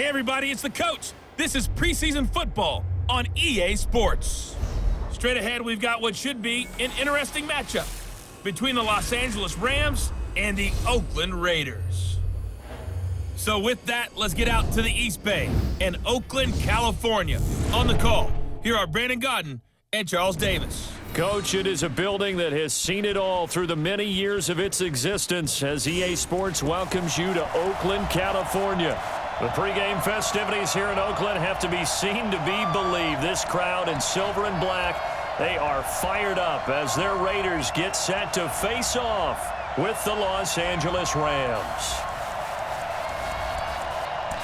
Hey everybody, it's the coach. This is preseason football on EA Sports. Straight ahead, we've got what should be an interesting matchup between the Los Angeles Rams and the Oakland Raiders. So with that, let's get out to the East Bay and Oakland, California. On the call, here are Brandon Godden and Charles Davis. Coach, it is a building that has seen it all through the many years of its existence as EA Sports welcomes you to Oakland, California. The pregame festivities here in Oakland have to be seen to be believed. This crowd in silver and black, they are fired up as their Raiders get set to face off with the Los Angeles Rams.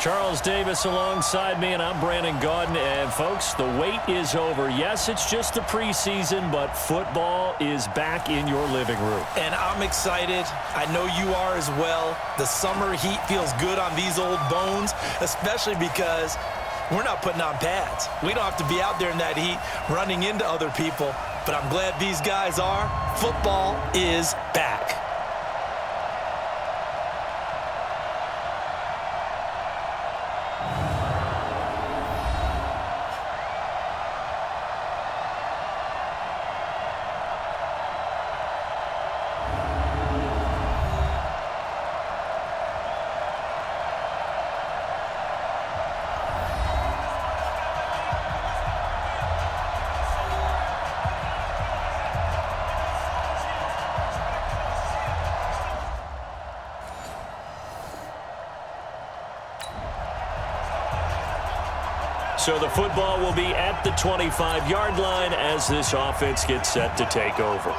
Charles Davis alongside me, and I'm Brandon Godden. And, folks, the wait is over. Yes, it's just the preseason, but football is back in your living room. And I'm excited. I know you are as well. The summer heat feels good on these old bones, especially because we're not putting on pads. We don't have to be out there in that heat running into other people. But I'm glad these guys are. Football is back. So the football will be at the 25-yard line as this offense gets set to take over.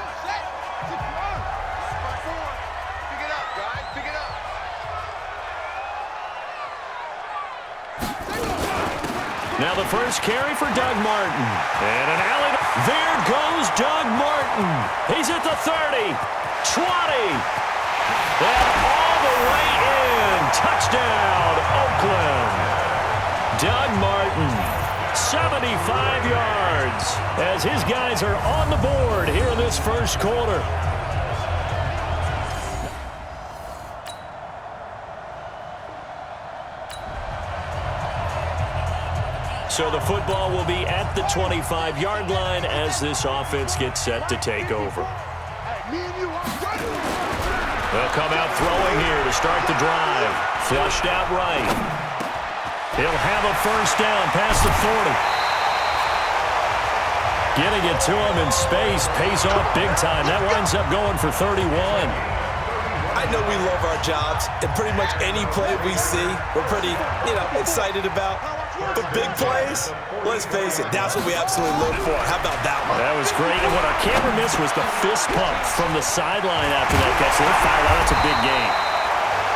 Now the first carry for Doug Martin. And an alley. There goes Doug Martin. He's at the 30, 20, and all the way in. Touchdown, Oakland. Doug Martin, 75 yards, as his guys are on the board here in this first quarter. So the football will be at the 25-yard line as this offense gets set to take over. They'll come out throwing here to start the drive. Flushed out right. He'll have a first down past the 40. Getting it to him in space pays off big time. That winds up going for 31. I know we love our jobs, and pretty much any play we see, we're pretty, excited about. But big plays, let's face it, that's what we absolutely live for. How about that one? That was great, and what our camera missed was the fist pump from the sideline after that catch. They're fouled out. That's a big game.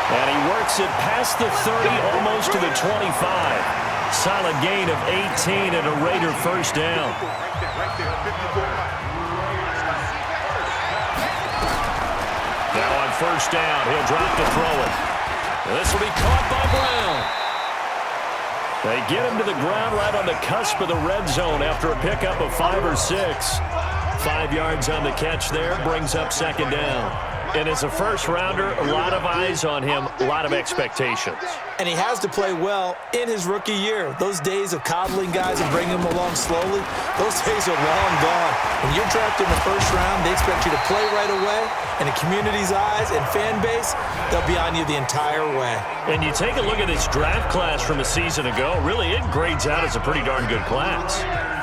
And he works it past the 30, almost to the 25. Solid gain of 18 and a Raider first down. Now on first down, he'll drop to throw it. This will be caught by Brown. They get him to the ground right on the cusp of the red zone after a pickup of 5 or 6. 5 yards on the catch there, brings up second down. And as a first-rounder, a lot of eyes on him, a lot of expectations. And he has to play well in his rookie year. Those days of coddling guys and bringing them along slowly, those days are long gone. When you're drafted in the first round, they expect you to play right away. And the community's eyes and fan base, they'll be on you the entire way. And you take a look at this draft class from a season ago, really it grades out as a pretty darn good class.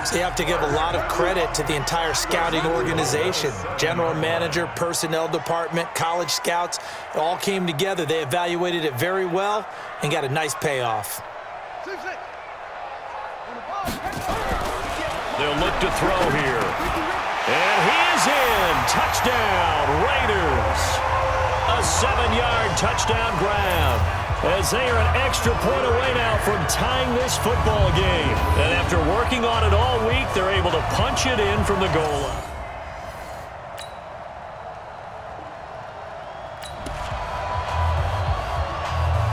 So you have to give a lot of credit to the entire scouting organization. General manager, personnel department, college scouts, it all came together. They evaluated it very well and got a nice payoff. They'll look to throw here. And he is in. Touchdown, Raiders. A 7-yard touchdown grab. As they are an extra point away now from tying this football game. And after working on it all week, they're able to punch it in from the goal line.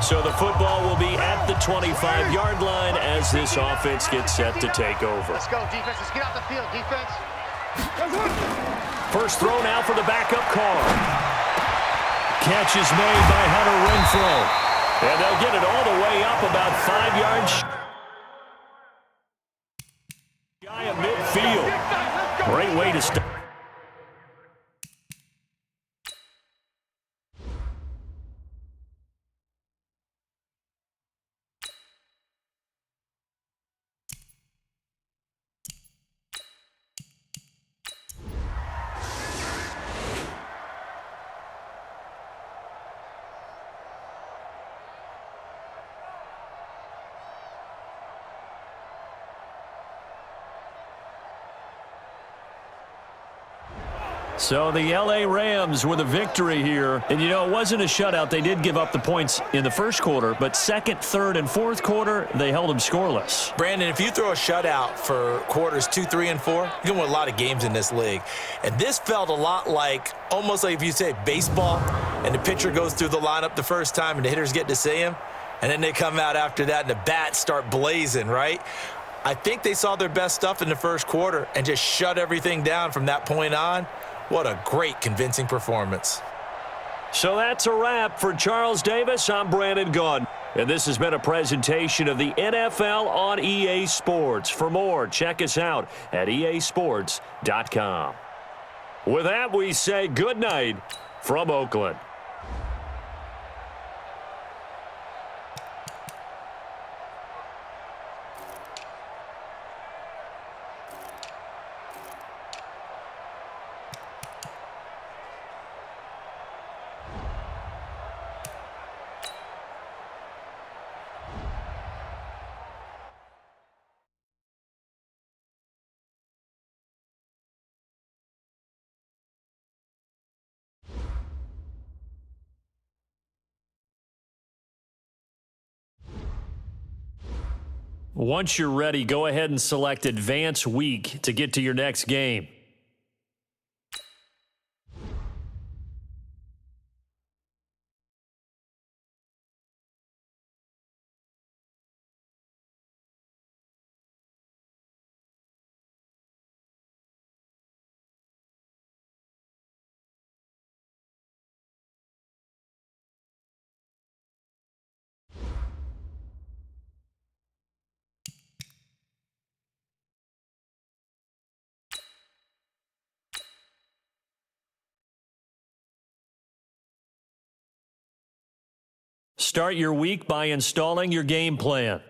So the football will be at the 25-yard line as this offense gets set to take over. Let's go, defense. Let's get out the field, defense. First throw now for the backup Carr. Catch is made by Hunter Renfrow. And they'll get it all the way up about 5 yards shy of midfield. Great way to start. So the L.A. Rams with a victory here. And, you know, it wasn't a shutout. They did give up the points in the first quarter, but second, third, and fourth quarter, they held them scoreless. Brandon, if you throw a shutout for quarters 2, 3, and 4, you're going to win a lot of games in this league. And this felt a lot like, almost like if you say baseball, and the pitcher goes through the lineup the first time and the hitters get to see him, and then they come out after that and the bats start blazing, right? I think they saw their best stuff in the first quarter and just shut everything down from that point on. What a great, convincing performance. So that's a wrap for Charles Davis. I'm Brandon Gaudin. And this has been a presentation of the NFL on EA Sports. For more, check us out at easports.com. With that, we say good night from Oakland. Once you're ready, go ahead and select Advance Week to get to your next game. Start your week by installing your game plan.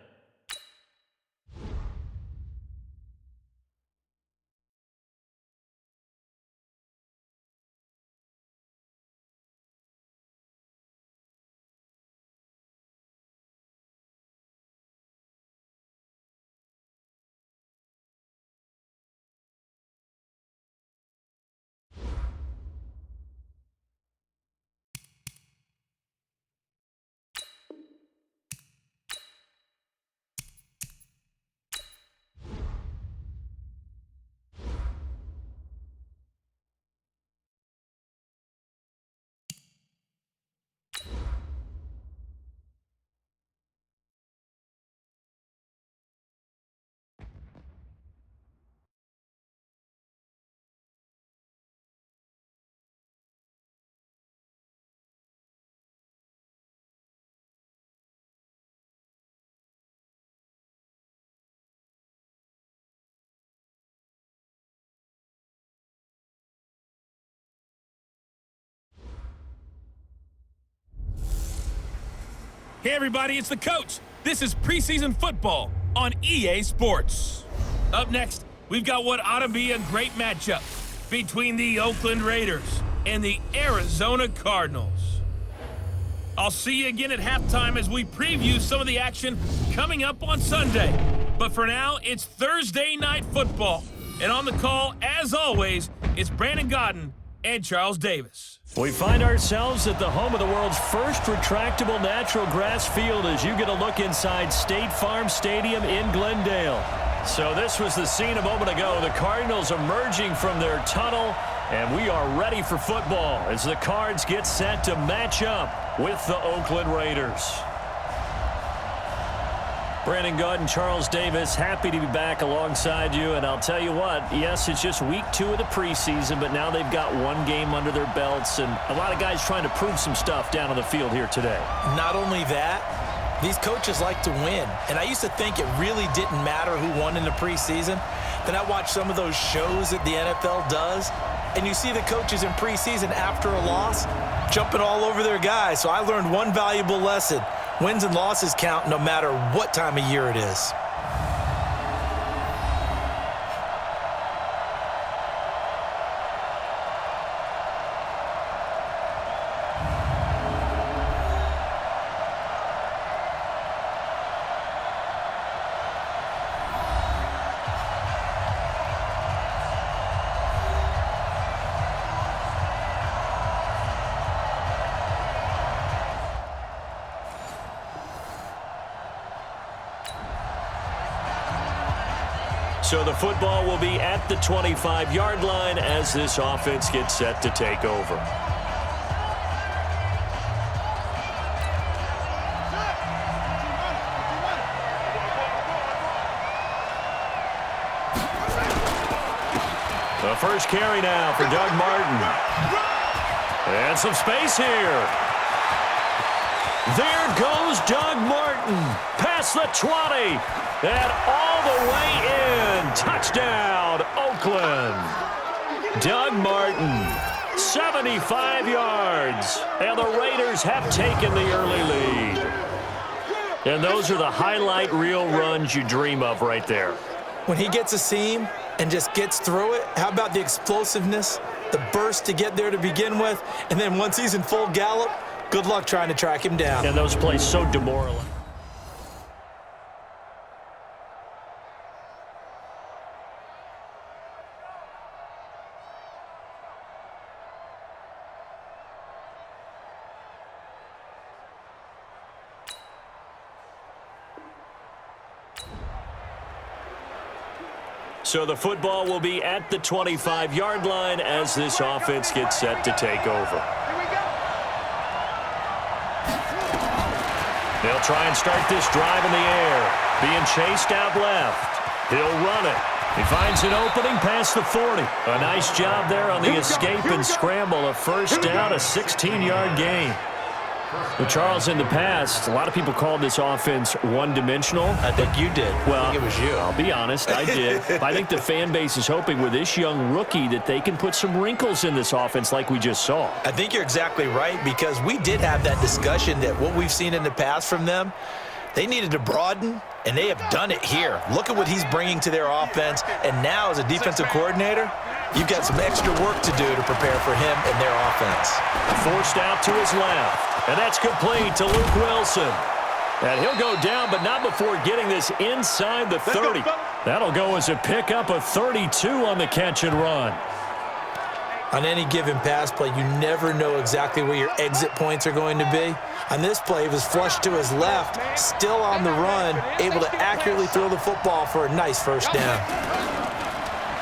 Hey everybody, it's the coach. This is preseason football on EA Sports. Up next, we've got what ought to be a great matchup between the Oakland Raiders and the Arizona Cardinals. I'll see you again at halftime as we preview some of the action coming up on Sunday. But for now, it's Thursday Night Football. And on the call, as always, it's Brandon Gaudin and Charles Davis. We find ourselves at the home of the world's first retractable natural grass field as you get a look inside State Farm Stadium in Glendale. So this was the scene a moment ago. The Cardinals emerging from their tunnel, and we are ready for football as the Cards get set to match up with the Oakland Raiders. Brandon Gaud and Charles Davis, happy to be back alongside you. And I'll tell you what, yes, it's just week 2 of the preseason, but now they've got one game under their belts, and a lot of guys trying to prove some stuff down on the field here today. Not only that, these coaches like to win. And I used to think it really didn't matter who won in the preseason. Then I watched some of those shows that the NFL does, and you see the coaches in preseason after a loss jumping all over their guys. So I learned one valuable lesson. Wins and losses count no matter what time of year it is. So the football will be at the 25-yard line as this offense gets set to take over. The first carry now for Doug Martin. And some space here. There goes Doug Martin. Past the 20. And all the way in. Touchdown, Oakland. Doug Martin, 75 yards. And the Raiders have taken the early lead. And those are the highlight reel runs you dream of right there. When he gets a seam and just gets through it, how about the explosiveness, the burst to get there to begin with, and then once he's in full gallop, good luck trying to track him down. And those plays so demoralizing. So the football will be at the 25-yard line as this offense gets set to take over. They'll try and start this drive in the air. Being chased out left. He'll run it. He finds an opening past the 40. A nice job there on the escape and scramble. A first down, a 16-yard gain. Well, Charles, in the past, a lot of people called this offense one-dimensional. I think you did. Well, I think it was you. I'll be honest, I did. But I think the fan base is hoping with this young rookie that they can put some wrinkles in this offense like we just saw. I think you're exactly right, because we did have that discussion that what we've seen in the past from them, they needed to broaden, and they have done it here. Look at what he's bringing to their offense, and now as a defensive coordinator, you've got some extra work to do to prepare for him and their offense. Forced out to his left, and that's complete to Luke Wilson. And he'll go down, but not before getting this inside the 30. That'll go as a pickup of 32 on the catch and run. On any given pass play, you never know exactly where your exit points are going to be. On this play, he was flushed to his left, still on the run, able to accurately throw the football for a nice first down.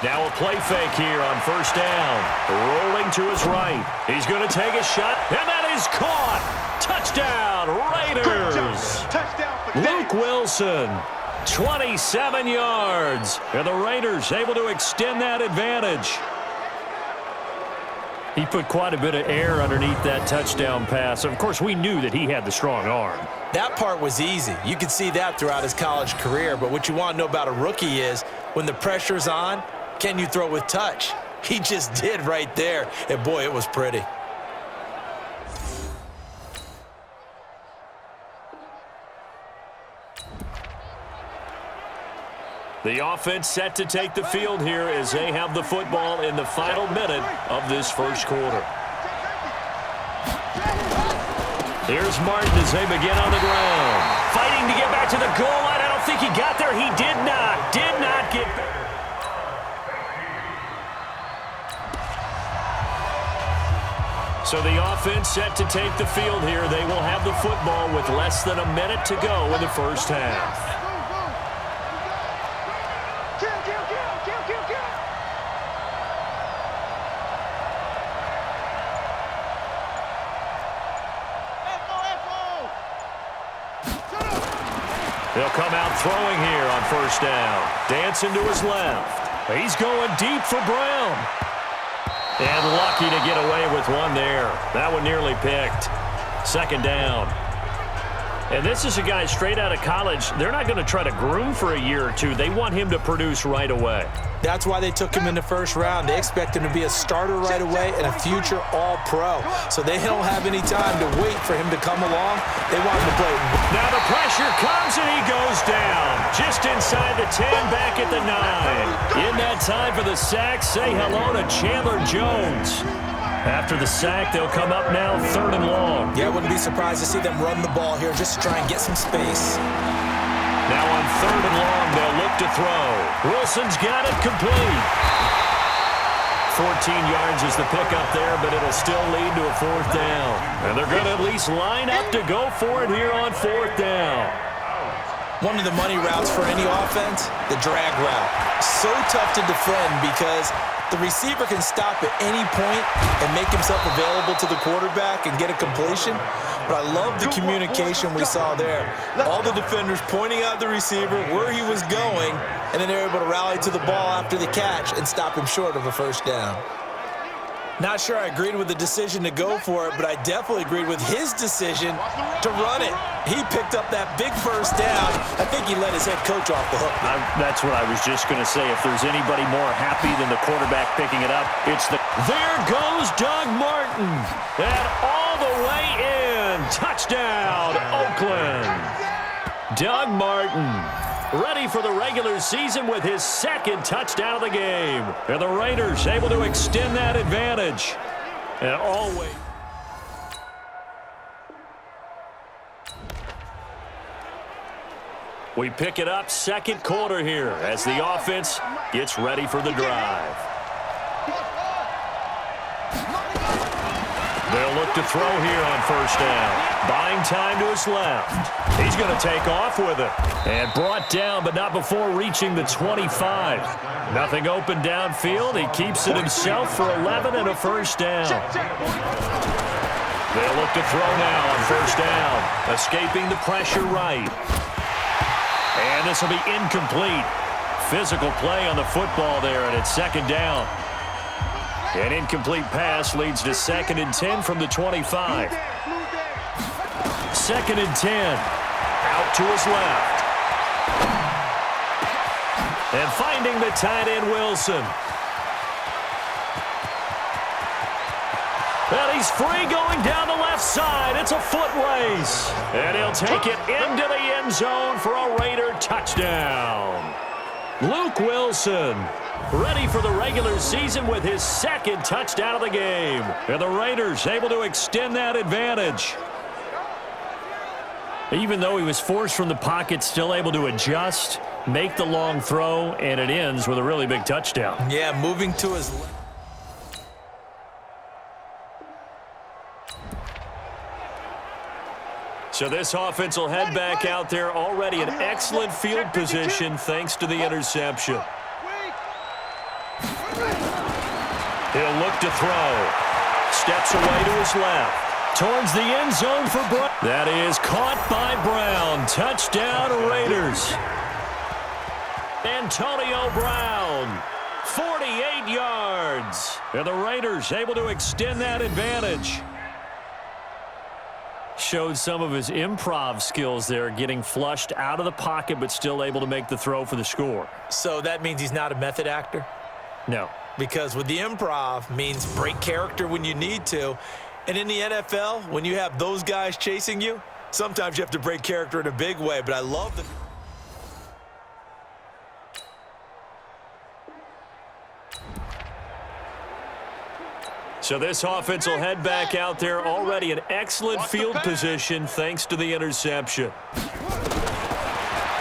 Now a play fake here on first down. Rolling to his right. He's going to take a shot, and that is caught. Touchdown, Raiders. Luke Wilson, 27 yards. And the Raiders able to extend that advantage. He put quite a bit of air underneath that touchdown pass. Of course, we knew that he had the strong arm. That part was easy. You could see that throughout his college career. But what you want to know about a rookie is when the pressure's on, can you throw with touch? He just did right there. And, boy, it was pretty. The offense set to take the field here as they have the football in the final minute of this first quarter. Here's Martin as they begin on the ground. Fighting to get back to the goal line. I don't think he got there. He did not get back. So the offense set to take the field here. They will have the football with less than a minute to go in the first half. He'll come out throwing here on first down. Dancing to his left. He's going deep for Brown. And lucky to get away with one there. That one nearly picked. Second down. And this is a guy straight out of college. They're not going to try to groom for a year or two. They want him to produce right away. That's why they took him in the first round. They expect him to be a starter right away and a future all-pro. So they don't have any time to wait for him to come along. They want him to play. Now the pressure comes and he goes down. Just inside the 10, back at the 9. In that time for the sack, say hello to Chandler Jones. After the sack, they'll come up now 3rd and long. Yeah, I wouldn't be surprised to see them run the ball here just to try and get some space. Now on 3rd and long, they'll look to throw. Wilson's got it complete. 14 yards is the pickup there, but it'll still lead to a 4th down. And they're going to at least line up to go for it here on 4th down. One of the money routes for any offense, the drag route. So tough to defend because the receiver can stop at any point and make himself available to the quarterback and get a completion. But I love the communication we saw there. All the defenders pointing out the receiver, where he was going, and then they're able to rally to the ball after the catch and stop him short of a first down. Not sure I agreed with the decision to go for it, but I definitely agreed with his decision to run it. He picked up that big first down. I think he let his head coach off the hook. That's what I was just going to say. If there's anybody more happy than the quarterback picking it up, it's the... There goes Doug Martin. And all the way in. Touchdown, Oakland. Doug Martin, ready for the regular season with his 2nd touchdown of the game. And the Raiders able to extend that advantage. And always... We pick it up 2nd quarter here as the offense gets ready for the drive. They'll look to throw here on first down. Buying time to his left. He's going to take off with it. And brought down, but not before reaching the 25. Nothing open downfield. He keeps it himself for 11 and a first down. They'll look to throw now on first down. Escaping the pressure right. And this will be incomplete. Physical play on the football there, and it's 2nd down. An incomplete pass leads to 2nd and 10 from the 25. 2nd and 10. Out to his left. And finding the tight end, Wilson. And he's free going down the left side. It's a foot race. And he'll take it into the end zone for a Raider touchdown. Luke Wilson, ready for the regular season with his 2nd touchdown of the game. And the Raiders able to extend that advantage. Even though he was forced from the pocket, still able to adjust, make the long throw, and it ends with a really big touchdown. Yeah, moving to his left. So this offense will head back out there, already in excellent field position thanks to the interception. He'll look to throw. Steps away to his left. Towards the end zone for Brown. That is caught by Brown. Touchdown, Raiders. Antonio Brown, 48 yards. And the Raiders able to extend that advantage. Showed some of his improv skills there, getting flushed out of the pocket, but still able to make the throw for the score. So that means he's not a method actor? No. Because with the improv means break character when you need to. And in the NFL, when you have those guys chasing you, sometimes you have to break character in a big way. But I love the... So this offense will head back out there, already in excellent field position thanks to the interception.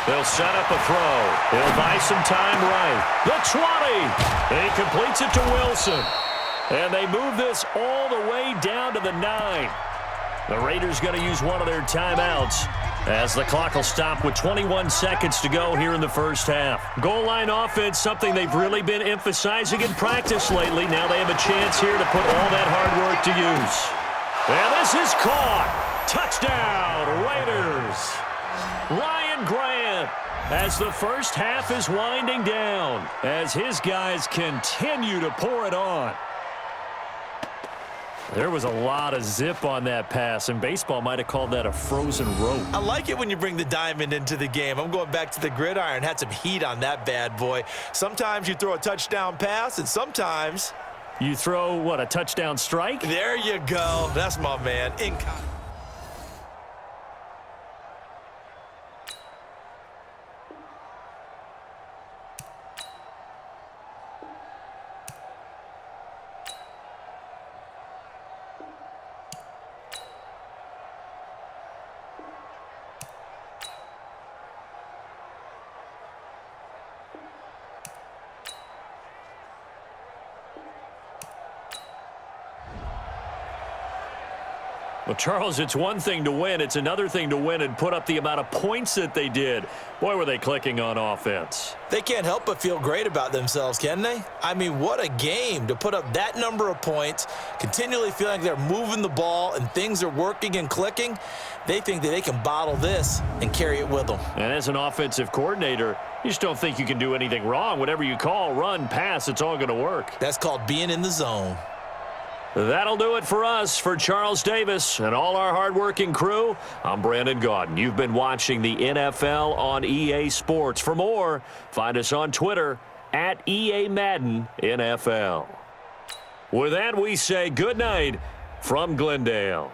They'll set up a throw. He'll buy some time right. The 20. He completes it to Wilson. And they move this all the way down to the 9. The Raiders going to use one of their timeouts as the clock will stop with 21 seconds to go here in the first half. Goal line offense, something they've really been emphasizing in practice lately. Now they have a chance here to put all that hard work to use. And this is caught. Touchdown, Raiders. Ryan Grant moment as the first half is winding down, as his guys continue to pour it on. There was a lot of zip on that pass, and baseball might have called that a frozen rope. I like it when you bring the diamond into the game. I'm going back to the gridiron. Had some heat on that bad boy. Sometimes you throw a touchdown pass, and sometimes you throw, what, a touchdown strike? There you go. That's my man. Well, Charles, it's one thing to win. It's another thing to win and put up the amount of points that they did. Boy, were they clicking on offense. They can't help but feel great about themselves, can they? I mean, what a game to put up that number of points, continually feeling like they're moving the ball and things are working and clicking. They think that they can bottle this and carry it with them. And as an offensive coordinator, you just don't think you can do anything wrong. Whatever you call, run, pass, it's all going to work. That's called being in the zone. That'll do it for us. For Charles Davis and all our hardworking crew, I'm Brandon Gaudin. You've been watching the NFL on EA Sports. For more, find us on Twitter at EA Madden NFL. With that, we say good night from Glendale.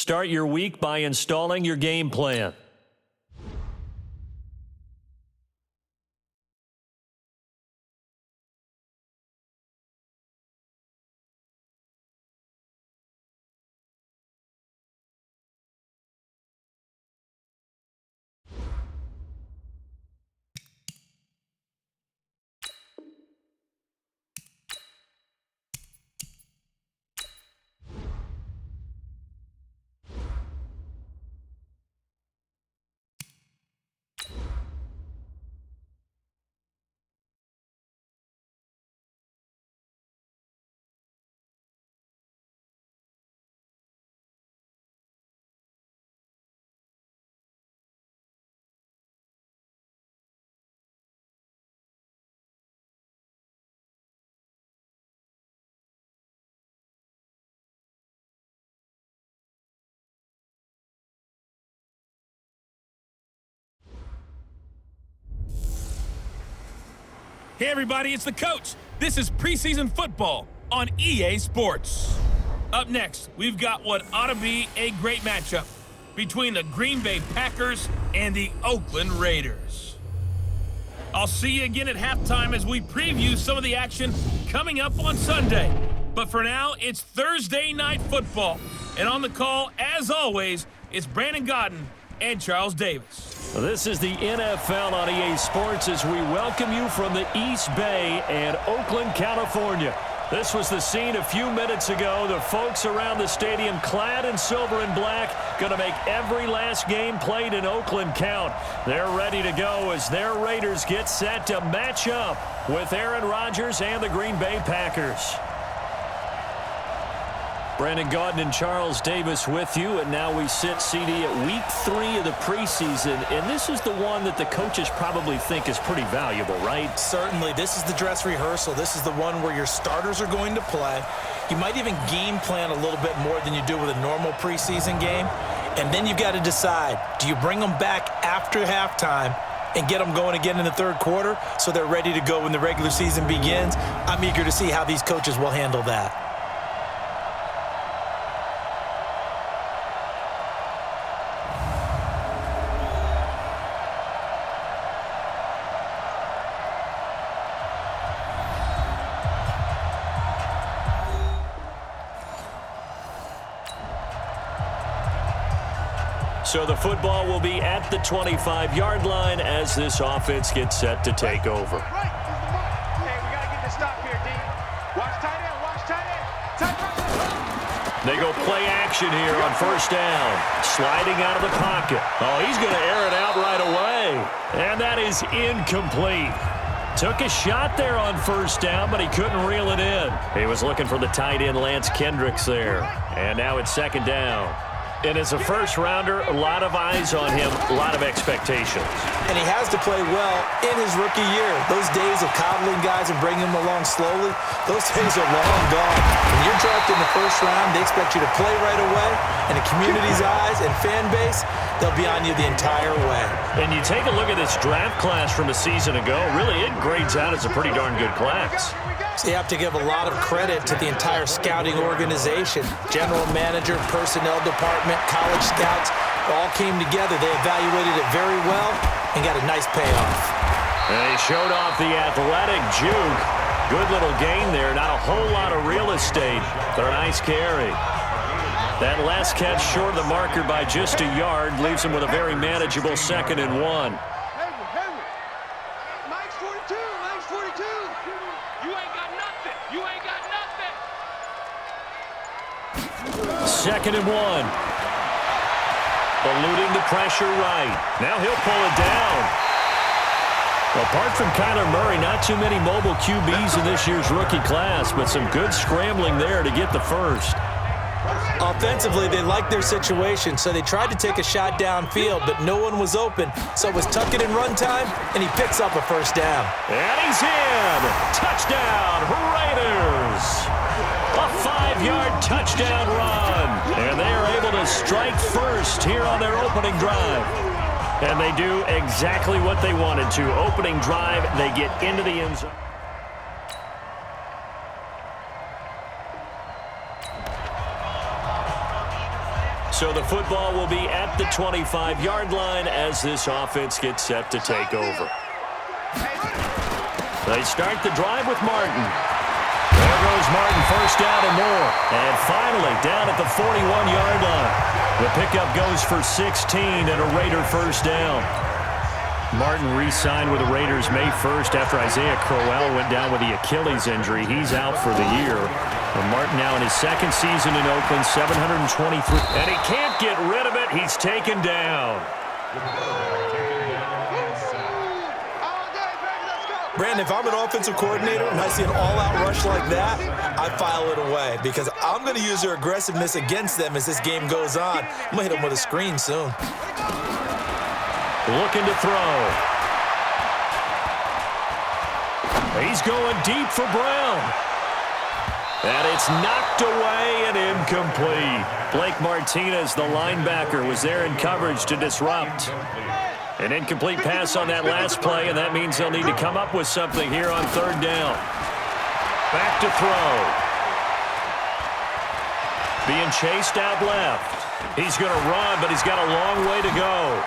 Start your week by installing your game plan. Hey everybody, it's the coach. This is preseason football on EA Sports. Up next, we've got what ought to be a great matchup between the Green Bay Packers and the Oakland Raiders. I'll see you again at halftime as we preview some of the action coming up on Sunday. But for now, it's Thursday Night Football. And on the call, as always, it's Brandon Gaudin and Charles Davis. This is the NFL on EA Sports as we welcome you from the East Bay and Oakland, California. This was the scene a few minutes ago. The folks around the stadium clad in silver and black going to make every last game played in Oakland count. They're ready to go as their Raiders get set to match up with Aaron Rodgers and the Green Bay Packers. Brandon Gaudin and Charles Davis with you, and now we sit, CD, at week 3 of the preseason, and this is the one that the coaches probably think is pretty valuable, right? Certainly. This is the dress rehearsal. This is the one where your starters are going to play. You might even game plan a little bit more than you do with a normal preseason game, and then you've got to decide, do you bring them back after halftime and get them going again in the third quarter so they're ready to go when the regular season begins? I'm eager to see how these coaches will handle that. So the football will be at the 25-yard line as this offense gets set to take over. Right. Hey, we got to get this stop here, D. Watch tight end. Watch tight end. Tight end. They go play action here on first down. Sliding out of the pocket. Oh, he's going to air it out right away. And that is incomplete. Took a shot there on first down, but he couldn't reel it in. He was looking for the tight end, Lance Kendricks, there. And now it's second down. And as a first-rounder, a lot of eyes on him, a lot of expectations. And he has to play well in his rookie year. Those days of coddling guys and bringing them along slowly, those days are long gone. When you're drafted in the first round, they expect you to play right away. And the community's eyes and fan base, they'll be on you the entire way. And you take a look at this draft class from a season ago, really it grades out as a pretty darn good class. So you have to give a lot of credit to the entire scouting organization. General manager, personnel department, college scouts, all came together. They evaluated it very well and got a nice payoff. And he showed off the athletic juke. Good little gain there. Not a whole lot of real estate, but a nice carry. That last catch short of the marker by just a yard leaves him with a very manageable 2nd and 1. Mike's 42. Mike's 42. You ain't got nothing. You ain't got nothing. 2nd and 1. Eluding the pressure right. Now he'll pull it down. Apart from Kyler Murray, not too many mobile QBs in this year's rookie class, but some good scrambling there to get the first. Offensively, they liked their situation, so they tried to take a shot downfield, but no one was open. So it was tuck it in run time, and he picks up a first down. And he's in. Touchdown, Raiders. A 5-yard touchdown run. And they are able to strike first here on their opening drive. And they do exactly what they wanted to. Opening drive, they get into the end zone. So the football will be at the 25-yard line as this offense gets set to take over. They start the drive with Martin. There goes Martin, first down and more. And finally, down at the 41-yard line. The pickup goes for 16 and a Raider first down. Martin re-signed with the Raiders May 1st after Isaiah Crowell went down with the Achilles injury. He's out for the year. And Martin now in his 2nd season in Oakland, 723. And he can't get rid of it. He's taken down. Brandon, if I'm an offensive coordinator and I see an all-out rush like that, I file it away because I'm going to use their aggressiveness against them as this game goes on. I'm going to hit them with a screen soon. Looking to throw. He's going deep for Brown. And it's knocked away and incomplete. Blake Martinez, the linebacker, was there in coverage to disrupt. An incomplete pass on that last play, and that means they'll need to come up with something here on 3rd down. Back to throw. Being chased out left. He's going to run, but he's got a long way to go.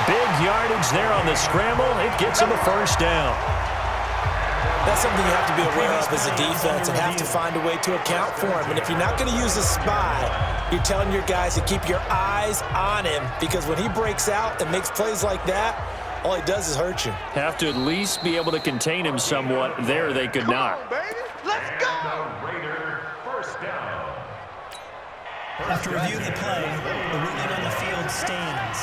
Big yardage there on the scramble. It gets him a first down. That's something you have to be aware of as a defense and have to find a way to account for him. And if you're not going to use a spy, you're telling your guys to keep your eyes on him because when he breaks out and makes plays like that, all he does is hurt you. Have to at least be able to contain him somewhat. There they could not. Let's go! Raider first down. After review of the play, the ruling on the field stands.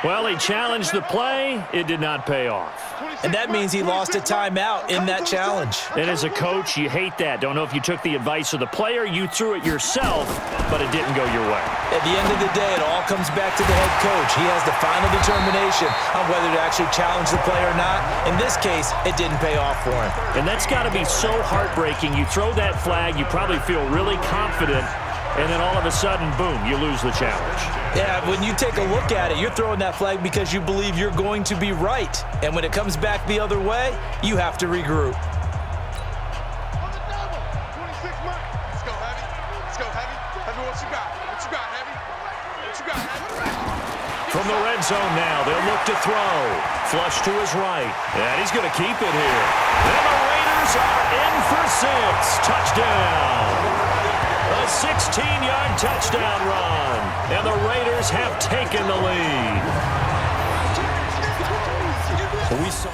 Well, he challenged the play. It did not pay off. And that means he lost a timeout in that challenge. And as a coach, you hate that. Don't know if you took the advice of the player, you threw it yourself, but it didn't go your way. At the end of the day, it all comes back to the head coach. He has the final determination on whether to actually challenge the play or not. In this case, it didn't pay off for him. And that's got to be so heartbreaking. You throw that flag, you probably feel really confident, and then all of a sudden, boom, you lose the challenge. Yeah, when you take a look at it, you're throwing that flag because you believe you're going to be right. And when it comes back the other way, you have to regroup. On the double. 26 Mike. Let's go, Heavy. Let's go, Heavy. Heavy, what you got? What you got, Heavy? What you got, Heavy? From the red zone now, they'll look to throw. Flush to his right. And he's going to keep it here. And the Raiders are in for 6. Touchdown. A 16-yard touchdown run. And the Raiders have taken the lead. We saw.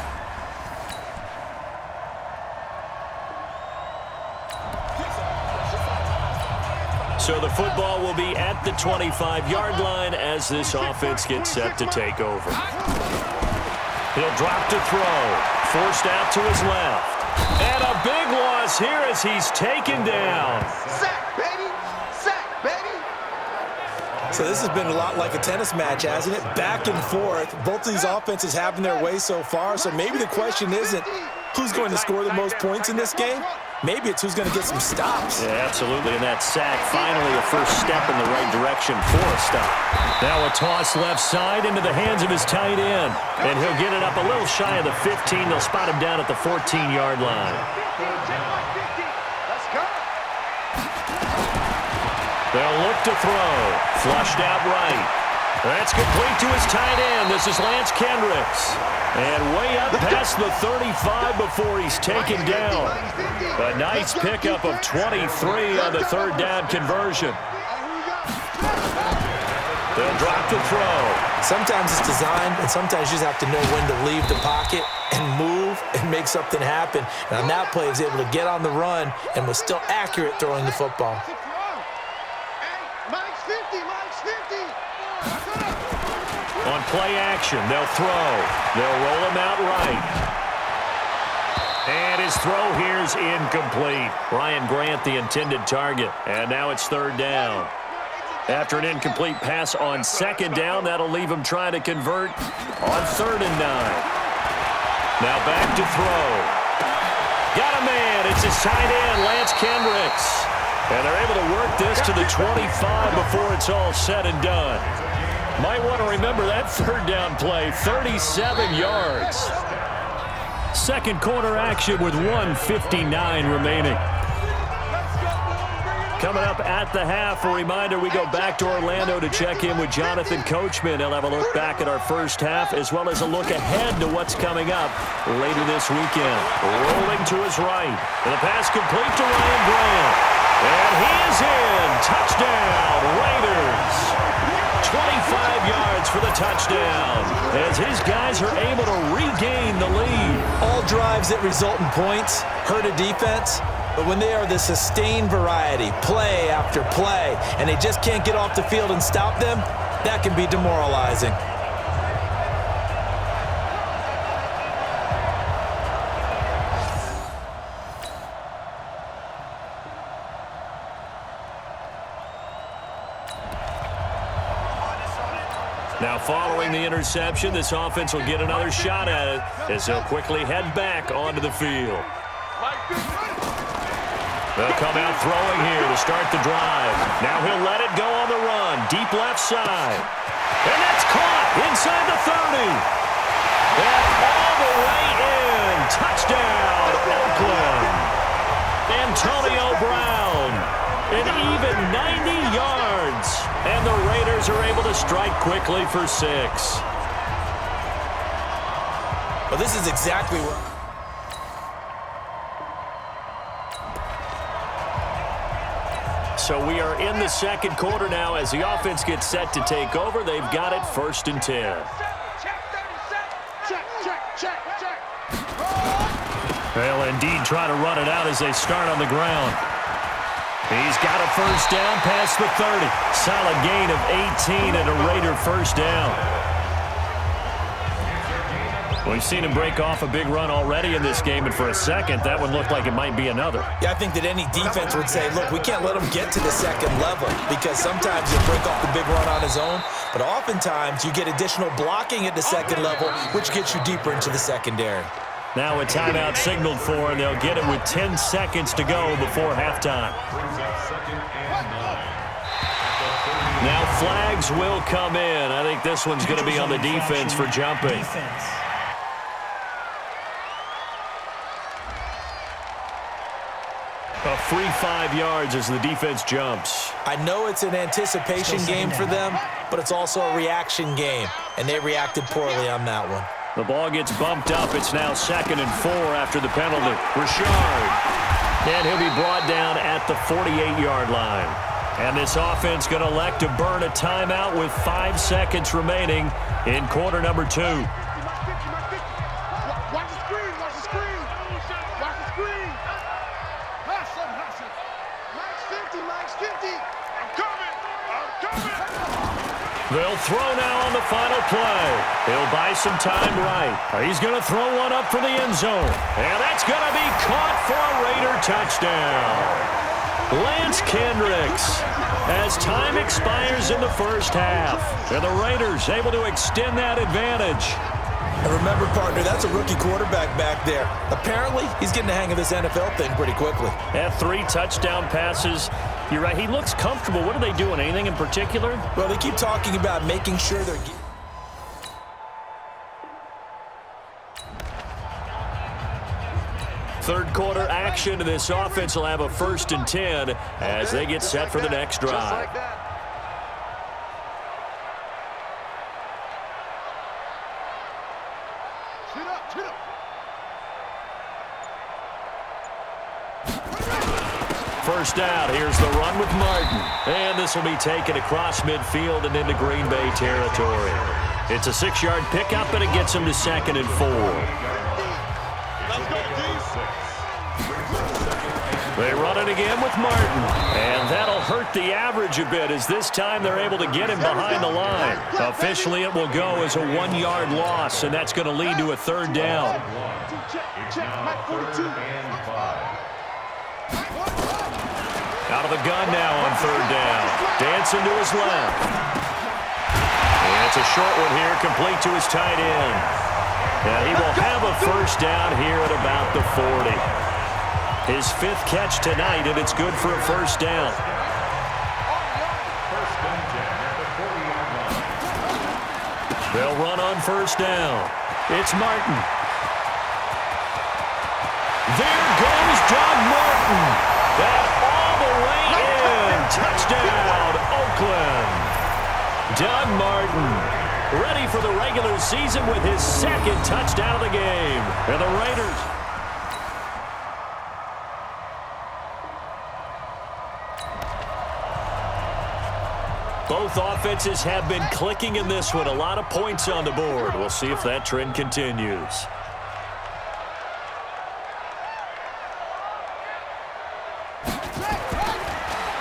So the football will be at the 25-yard line as this offense gets set to take over. He'll drop to throw. Forced out to his left. And a big loss here as he's taken down. Sack, baby. Sack, baby. So this has been a lot like a tennis match, hasn't it? Back and forth. Both of these offenses having their way so far. So maybe the question isn't who's going to score the most points in this game. Maybe it's who's going to get some stops. Yeah, absolutely. And that sack, finally a first step in the right direction for a stop. Now a toss left side into the hands of his tight end. And he'll get it up a little shy of the 15. They'll spot him down at the 14-yard line. Let's go. They'll look to throw. Flushed out right. That's complete to his tight end. This is Lance Kendricks. And way up past the 35 before he's taken down. A nice pickup of 23 on the third down conversion. They'll drop to throw. Sometimes it's designed, and sometimes you just have to know when to leave the pocket and move and make something happen. And on that play, he was able to get on the run and was still accurate throwing the football. Mike's 50. Mike's 50. On play action, they'll throw. They'll roll him out right. And his throw here is incomplete. Ryan Grant, the intended target. And now it's third down. After an incomplete pass on second down, that'll leave him trying to convert on 3rd and 9. Now back to throw. Got a man. It's his tight end, Lance Kendricks. And they're able to work this to the 25 before it's all said and done. Might want to remember that third down play, 37 yards. Second quarter action with 1:59 remaining. Coming up at the half, a reminder, we go back to Orlando to check in with Jonathan Coachman. He'll have a look back at our first half as well as a look ahead to what's coming up later this weekend. Rolling to his right. And the pass complete to Ryan Grant. And he is in. Touchdown, Raiders. 25 yards for the touchdown as his guys are able to regain the lead. All drives that result in points hurt a defense, but when they are the sustained variety, play after play, and they just can't get off the field and stop them, that can be demoralizing. Now following the interception, this offense will get another shot at it as they'll quickly head back onto the field. They'll come out throwing here to start the drive. Now he'll let it go on the run, deep left side. And that's caught inside the 30. And all the way in. Touchdown, Oakland. Antonio Brown. An even 90 yards. And the Raiders are able to strike quickly for 6. Well, this is exactly what... So we are in the second quarter now as the offense gets set to take over. They've got it 1st and 10. They'll indeed try to run it out as they start on the ground. He's got a first down past the 30. Solid gain of 18 and a Raider first down. We've seen him break off a big run already in this game, and for a second, that one looked like it might be another. Yeah, I think that any defense would say, look, we can't let him get to the second level because sometimes he'll break off the big run on his own, but oftentimes you get additional blocking at the second level, which gets you deeper into the secondary. Now a timeout signaled for, and they'll get it with 10 seconds to go before halftime. Now flags will come in. I think this one's going to be on the defense for jumping. A free 5 yards as the defense jumps. I know it's an anticipation game for them, but it's also a reaction game, and they reacted poorly on that one. The ball gets bumped up. It's now 2nd and 4 after the penalty. Richard. And he'll be brought down at the 48-yard line. And this offense going to elect to burn a timeout with 5 seconds remaining in quarter number 2. Watch the screen, watch the screen. Watch the screen. Hustle. Max 50. I'm coming. They'll throw now on the final play. He'll buy some time right. He's going to throw one up for the end zone. And that's going to be caught for a Raider touchdown. Lance Kendricks as time expires in the first half. And the Raiders able to extend that advantage. And remember, partner, that's a rookie quarterback back there. Apparently, he's getting the hang of this NFL thing pretty quickly. Had 3 touchdown passes. You're right, he looks comfortable. What are they doing? Anything in particular? Well, they keep talking about making sure they're getting... Third quarter action, and this offense will have a 1st and 10 as they get set for the next drive. First down, here's the run with Martin. And this will be taken across midfield and into Green Bay territory. It's a 6-yard pickup, and it gets him to 2nd and 4. They run it again with Martin. And that'll hurt the average a bit as this time they're able to get him behind the line. Officially, it will go as a 1-yard loss, and that's going to lead to a 3rd down. Out of the gun now on 3rd down. Dancing to his left. And it's a short one here, complete to his tight end. And he will have a 1st down here at about the 40. His 5th catch tonight, and it's good for a 1st down. They'll run on 1st down. It's Martin. There goes Doug Martin. That all the way in. Touchdown, Oakland. Doug Martin ready for the regular season with his 2nd touchdown of the game. And the Raiders... Both offenses have been clicking in this one. A lot of points on the board. We'll see if that trend continues.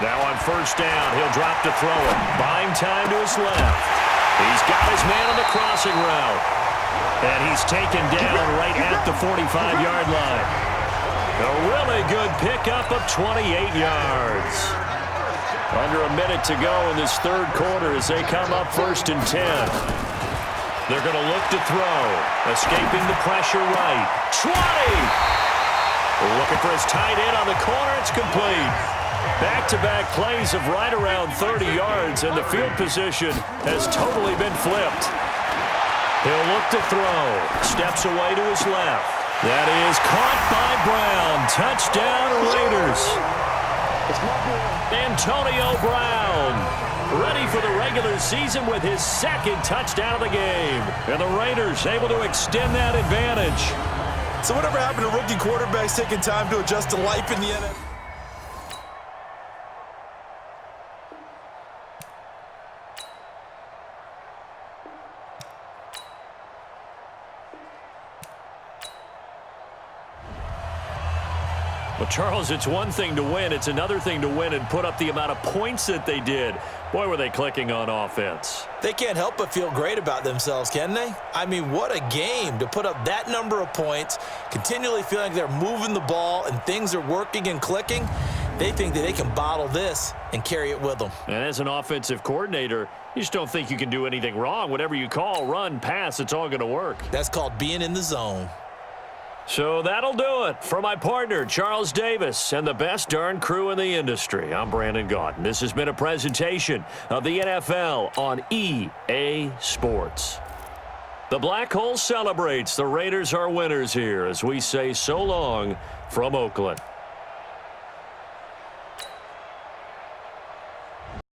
Now on 1st down, he'll drop to throw it. Buying time to his left. He's got his man on the crossing route. And he's taken down right at the 45-yard line. A really good pickup of 28 yards. Under a minute to go in this 3rd quarter as they come up 1st and 10. They're going to look to throw. Escaping the pressure right. 20! Looking for his tight end on the corner. It's complete. Back-to-back plays of right around 30 yards, and the field position has totally been flipped. He'll look to throw. Steps away to his left. That is caught by Brown. Touchdown, Raiders. Antonio Brown ready for the regular season with his 2nd touchdown of the game. And the Raiders able to extend that advantage. So whatever happened to rookie quarterbacks taking time to adjust to life in the NFL? Well, Charles, it's one thing to win. It's another thing to win and put up the amount of points that they did. Boy, were they clicking on offense. They can't help but feel great about themselves, can they? I mean, what a game to put up that number of points, continually feeling like they're moving the ball and things are working and clicking. They think that they can bottle this and carry it with them. And as an offensive coordinator, you just don't think you can do anything wrong. Whatever you call, run, pass, it's all going to work. That's called being in the zone. So that'll do it for my partner, Charles Davis, and the best darn crew in the industry. I'm Brandon Gaudin. This has been a presentation of the NFL on EA Sports. The Black Hole celebrates. The Raiders are winners here as we say so long from Oakland.